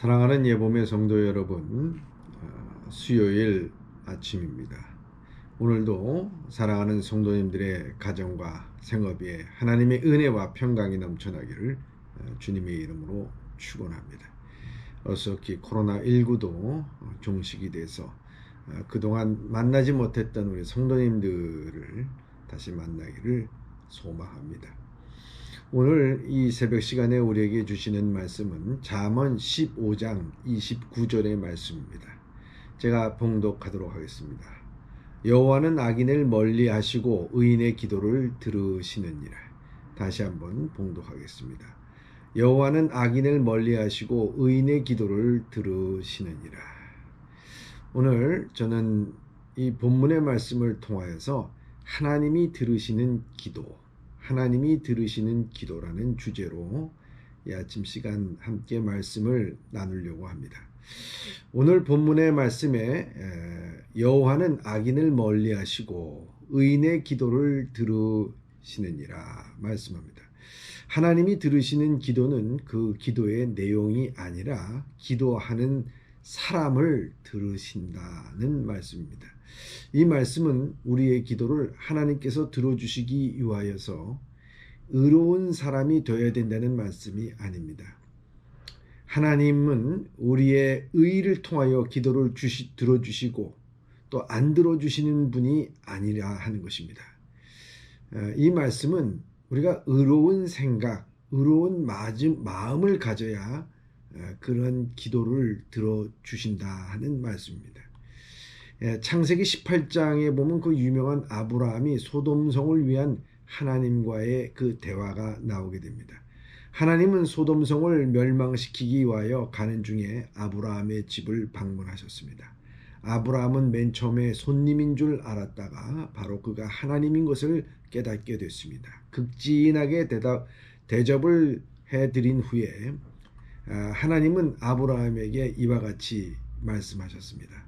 사랑하는 예봄의 성도 여러분, 수요일 아침입니다. 오늘도 사랑하는 성도님들의 가정과 생업에 하나님의 은혜와 평강이 넘쳐나기를 주님의 이름으로 축원합니다. 어서 코로나19도 종식이 돼서 그동안 만나지 못했던 우리 성도님들을 다시 만나기를 소망합니다. 오늘 이 새벽 시간에 우리에게 주시는 말씀은 잠언 15장 29절의 말씀입니다. 제가 봉독하도록 하겠습니다. 여호와는 악인을 멀리하시고 의인의 기도를 들으시느니라. 다시 한번 봉독하겠습니다. 여호와는 악인을 멀리하시고 의인의 기도를 들으시느니라. 오늘 저는 이 본문의 말씀을 통하여서 하나님이 들으시는 기도라는 주제로 이 아침 시간 함께 말씀을 나누려고 합니다. 오늘 본문의 말씀에 여호와는 악인을 멀리하시고 의인의 기도를 들으시느니라 말씀합니다. 하나님이 들으시는 기도는 그 기도의 내용이 아니라 기도하는 사람을 들으신다는 말씀입니다. 이 말씀은 우리의 기도를 하나님께서 들어주시기 위하여서 의로운 사람이 되어야 된다는 말씀이 아닙니다. 하나님은 우리의 의를 통하여 기도를 들어주시고 또 안 들어주시는 분이 아니라 하는 것입니다. 이 말씀은 우리가 의로운 생각, 의로운 마음을 가져야 그런 기도를 들어주신다 하는 말씀입니다. 창세기 18장에 보면 그 유명한 아브라함이 소돔성을 위한 하나님과의 그 대화가 나오게 됩니다. 하나님은 소돔성을 멸망시키기 위하여 가는 중에 아브라함의 집을 방문하셨습니다. 아브라함은 맨 처음에 손님인 줄 알았다가 바로 그가 하나님인 것을 깨닫게 됐습니다. 극진하게 대접을 해드린 후에 하나님은 아브라함에게 이와 같이 말씀하셨습니다.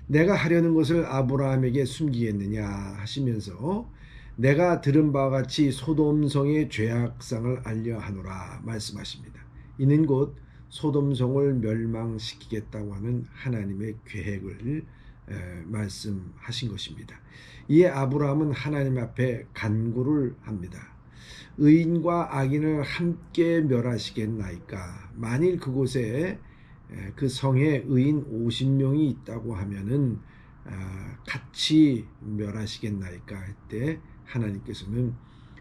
내가 하려는 것을 아브라함에게 숨기겠느냐 하시면서 내가 들은 바와 같이 소돔성의 죄악상을 알려하노라 말씀하십니다. 이는 곧 소돔성을 멸망시키겠다고 하는 하나님의 계획을 말씀하신 것입니다. 이에 아브라함은 하나님 앞에 간구를 합니다. 의인과 악인을 함께 멸하시겠나이까? 만일 그곳에 그 성에 의인 50명이 있다고 하면은 같이 멸하시겠나이까 할 때 하나님께서는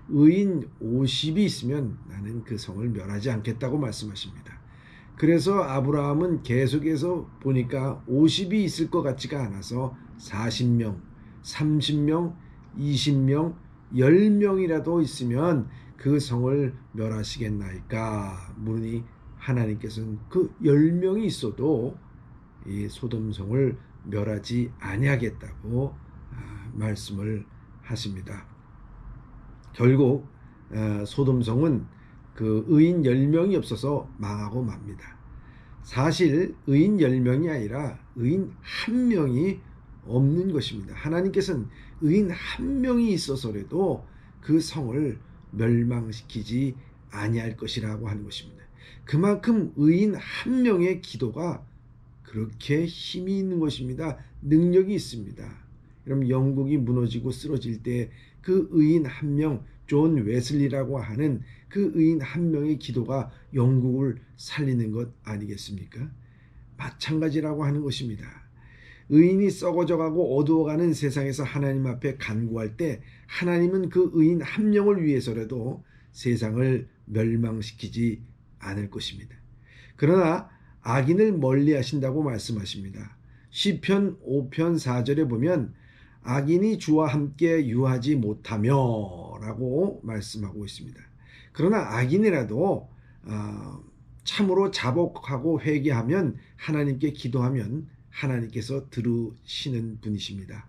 의인 50이 있으면 나는 그 성을 멸하지 않겠다고 말씀하십니다. 그래서 아브라함은 계속해서 보니까 50이 있을 것 같지가 않아서 40명, 30명, 20명, 10명이라도 있으면 그 성을 멸하시겠나이까 물으니 하나님께서는 그 10명이 있어도 이 소돔성을 멸하지 아니하겠다고 말씀을 하십니다. 결국 소돔성은 그 의인 10명이 없어서 망하고 맙니다. 사실 의인 10명이 아니라 의인 1명이 없는 것입니다. 하나님께서는 의인 1명이 있어서라도 그 성을 멸망시키지 아니할 것이라고 하는 것입니다. 그만큼 의인 1명의 기도가 그렇게 힘이 있는 것입니다. 능력이 있습니다. 그럼 영국이 무너지고 쓰러질 때 그 의인 1명, 존 웨슬리라고 하는 그 의인 1명의 기도가 영국을 살리는 것 아니겠습니까? 마찬가지라고 하는 것입니다. 의인이 썩어져가고 어두워가는 세상에서 하나님 앞에 간구할 때 하나님은 그 의인 1명을 위해서라도 세상을 멸망시키지 않을 것입니다. 그러나 악인을 멀리하신다고 말씀하십니다. 시편 5편 4절에 보면 악인이 주와 함께 유하지 못하며 라고 말씀하고 있습니다. 그러나 악인이라도 참으로 자복하고 회개하면 하나님께 기도하면 하나님께서 들으시는 분이십니다.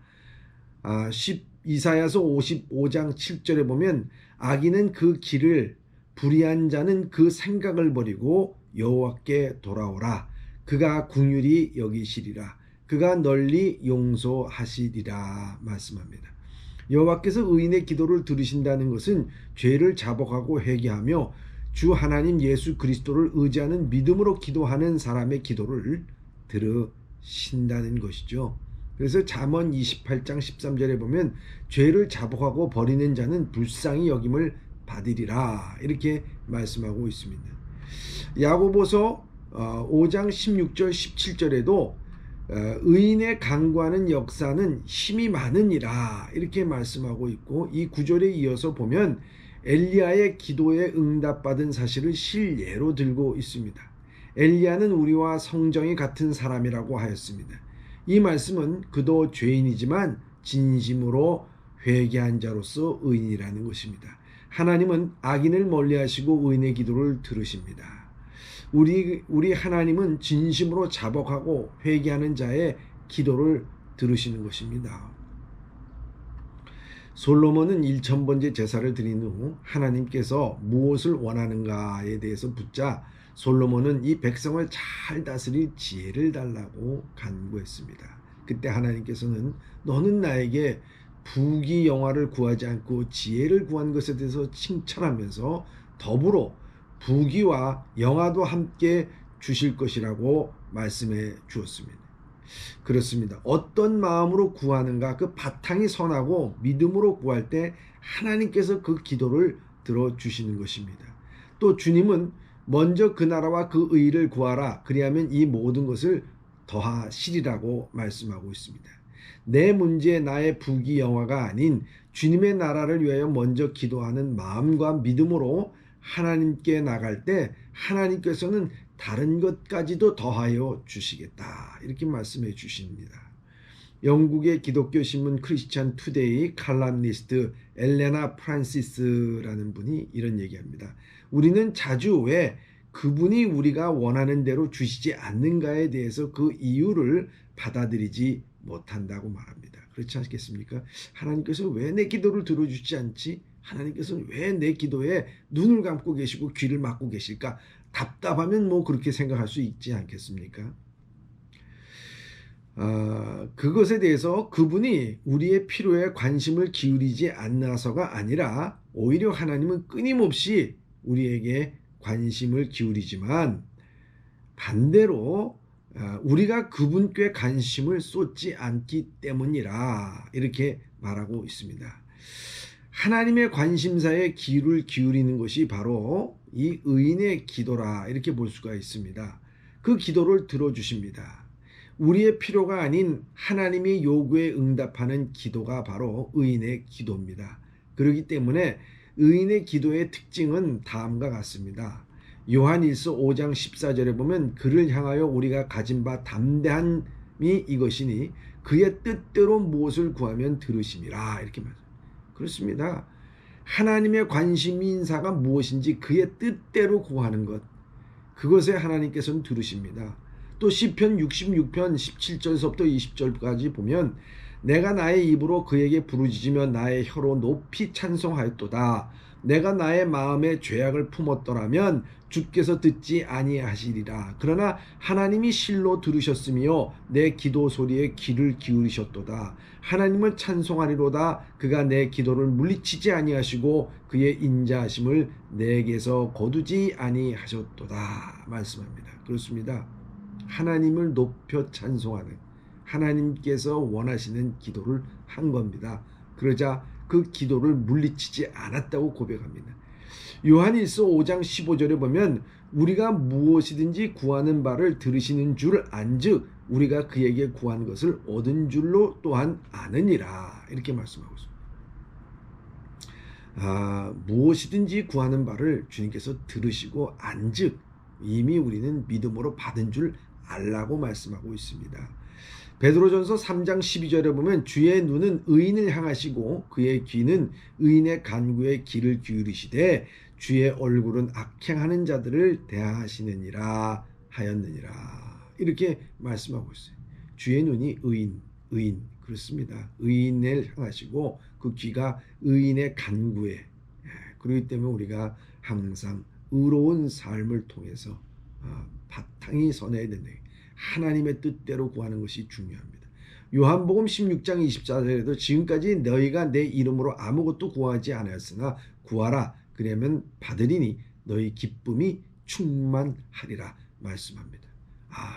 이사야서 55장 7절에 보면 악인은 그 길을 불의한 자는 그 생각을 버리고 여호와께 돌아오라. 그가 긍휼히 여기시리라. 그가 널리 용서하시리라 말씀합니다. 여호와께서 의인의 기도를 들으신다는 것은 죄를 자복하고 회개하며 주 하나님 예수 그리스도를 의지하는 믿음으로 기도하는 사람의 기도를 들으신다는 것이죠. 그래서 잠언 28장 13절에 보면 죄를 자복하고 버리는 자는 불쌍히 여김을 받으리라 이렇게 말씀하고 있습니다. 야고보서 5장 16절 17절에도 의인의 간구하는 역사는 힘이 많으니라 이렇게 말씀하고 있고, 이 구절에 이어서 보면 엘리야의 기도에 응답받은 사실을 실예로 들고 있습니다. 엘리야는 우리와 성정이 같은 사람이라고 하였습니다. 이 말씀은 그도 죄인이지만 진심으로 회개한 자로서 의인이라는 것입니다. 하나님은 악인을 멀리하시고 의인의 기도를 들으십니다. 우리 하나님은 진심으로 자복하고 회개하는 자의 기도를 들으시는 것입니다. 솔로몬은 1000번째 제사를 드린 후 하나님께서 무엇을 원하는가에 대해서 묻자 솔로몬은 이 백성을 잘 다스릴 지혜를 달라고 간구했습니다. 그때 하나님께서는 너는 나에게 부귀영화를 구하지 않고 지혜를 구한 것에 대해서 칭찬하면서 더불어 부귀와 영화도 함께 주실 것이라고 말씀해 주었습니다. 그렇습니다. 어떤 마음으로 구하는가, 그 바탕이 선하고 믿음으로 구할 때 하나님께서 그 기도를 들어주시는 것입니다. 또 주님은 먼저 그 나라와 그 의를 구하라, 그리하면 이 모든 것을 더하시리라고 말씀하고 있습니다. 내 문제, 나의 부귀영화가 아닌 주님의 나라를 위하여 먼저 기도하는 마음과 믿음으로 하나님께 나갈 때 하나님께서는 다른 것까지도 더하여 주시겠다 이렇게 말씀해 주십니다. 영국의 기독교 신문 크리스찬 투데이 칼럼니스트 엘레나 프란시스라는 분이 이런 얘기합니다. 우리는 자주 왜 그분이 우리가 원하는 대로 주시지 않는가에 대해서 그 이유를 받아들이지 못한다고 말합니다. 그렇지 않겠습니까? 하나님께서 왜 내 기도를 들어주지 않지? 하나님께서는 왜 내 기도에 눈을 감고 계시고 귀를 막고 계실까? 답답하면 뭐 그렇게 생각할 수 있지 않겠습니까? 그것에 대해서 그분이 우리의 필요에 관심을 기울이지 않아서가 아니라 오히려 하나님은 끊임없이 우리에게 관심을 기울이지만 반대로 우리가 그분께 관심을 쏟지 않기 때문이라 이렇게 말하고 있습니다. 하나님의 관심사에 귀를 기울이는 것이 바로 이 의인의 기도라 이렇게 볼 수가 있습니다. 그 기도를 들어주십니다. 우리의 필요가 아닌 하나님의 요구에 응답하는 기도가 바로 의인의 기도입니다. 그렇기 때문에 의인의 기도의 특징은 다음과 같습니다. 요한일서 5장 14절에 보면 그를 향하여 우리가 가진 바 담대함이 이것이니 그의 뜻대로 무엇을 구하면 들으심이라 이렇게 말합니다. 그렇습니다. 하나님의 관심 인사가 무엇인지 그의 뜻대로 구하는 것, 그것에 하나님께서는 들으십니다. 또 시편 66편 17절에서부터 20절까지 보면 내가 나의 입으로 그에게 부르짖으며 나의 혀로 높이 찬송하였도다. 내가 나의 마음에 죄악을 품었더라면 주께서 듣지 아니하시리라. 그러나 하나님이 실로 들으셨으며 내 기도 소리에 귀를 기울이셨도다. 하나님을 찬송하리로다. 그가 내 기도를 물리치지 아니하시고 그의 인자하심을 내게서 거두지 아니하셨도다 말씀합니다. 그렇습니다. 하나님을 높여 찬송하는, 하나님께서 원하시는 기도를 한 겁니다. 그러자 그 기도를 물리치지 않았다고 고백합니다. 요한일서 5장 15절에 보면 우리가 무엇이든지 구하는 바를 들으시는 줄 안즉 우리가 그에게 구한 것을 얻은 줄로 또한 아느니라 이렇게 말씀하고 있습니다. 무엇이든지 구하는 바를 주님께서 들으시고 안즉 이미 우리는 믿음으로 받은 줄 알라고 말씀하고 있습니다. 베드로전서 3장 12절에 보면 주의 눈은 의인을 향하시고 그의 귀는 의인의 간구에 귀를 기울이시되 주의 얼굴은 악행하는 자들을 대하시느니라 하였느니라 이렇게 말씀하고 있어요. 주의 눈이 의인 그렇습니다. 의인을 향하시고 그 귀가 의인의 간구에, 그렇기 때문에 우리가 항상 의로운 삶을 통해서 바탕이 선해야 된다. 하나님의 뜻대로 구하는 것이 중요합니다. 요한복음 16장 24절에도 지금까지 너희가 내 이름으로 아무것도 구하지 않았으나 구하라 그러면 받으리니 너희 기쁨이 충만하리라 말씀합니다.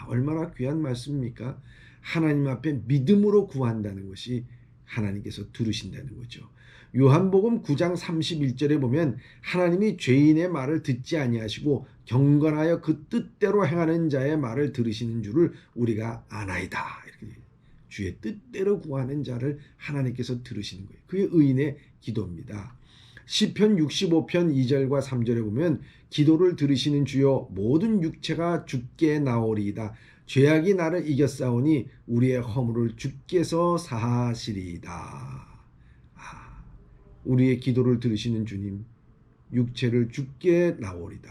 얼마나 귀한 말씀입니까? 하나님 앞에 믿음으로 구한다는 것이 하나님께서 들으신다는 거죠. 요한복음 9장 31절에 보면 하나님이 죄인의 말을 듣지 아니하시고 경건하여 그 뜻대로 행하는 자의 말을 들으시는 줄을 우리가 아나이다. 이렇게 주의 뜻대로 구하는 자를 하나님께서 들으시는 거예요. 그게 의인의 기도입니다. 시편 65편 2절과 3절에 보면 기도를 들으시는 주여 모든 육체가 주께 나오리이다. 죄악이 나를 이겼사오니 우리의 허물을 주께서 사하시리이다. 우리의 기도를 들으시는 주님, 육체를 주께 나오리다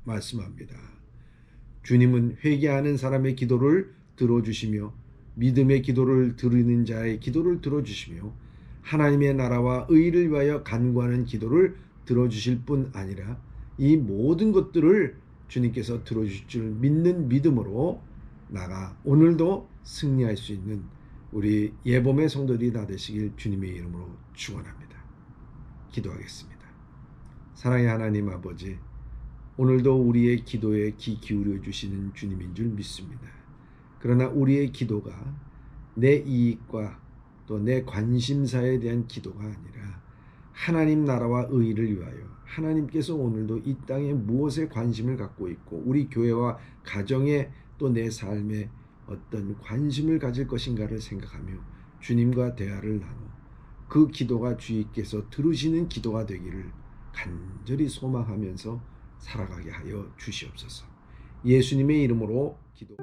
말씀합니다. 주님은 회개하는 사람의 기도를 들어주시며 믿음의 기도를 들으는 자의 기도를 들어주시며 하나님의 나라와 의를 위하여 간구하는 기도를 들어주실 뿐 아니라 이 모든 것들을 주님께서 들어주실 줄 믿는 믿음으로 나가 오늘도 승리할 수 있는 우리 예범의 성도들이 다 되시길 주님의 이름으로 축원합니다. 기도하겠습니다. 사랑의 하나님 아버지, 오늘도 우리의 기도에 귀 기울여 주시는 주님인 줄 믿습니다. 그러나 우리의 기도가 내 이익과 또 내 관심사에 대한 기도가 아니라 하나님 나라와 의를 위하여 하나님께서 오늘도 이 땅에 무엇에 관심을 갖고 있고 우리 교회와 가정에 또 내 삶에 어떤 관심을 가질 것인가를 생각하며 주님과 대화를 나누어 그 기도가 주님께서 들으시는 기도가 되기를 간절히 소망하면서 살아가게 하여 주시옵소서. 예수님의 이름으로 기도.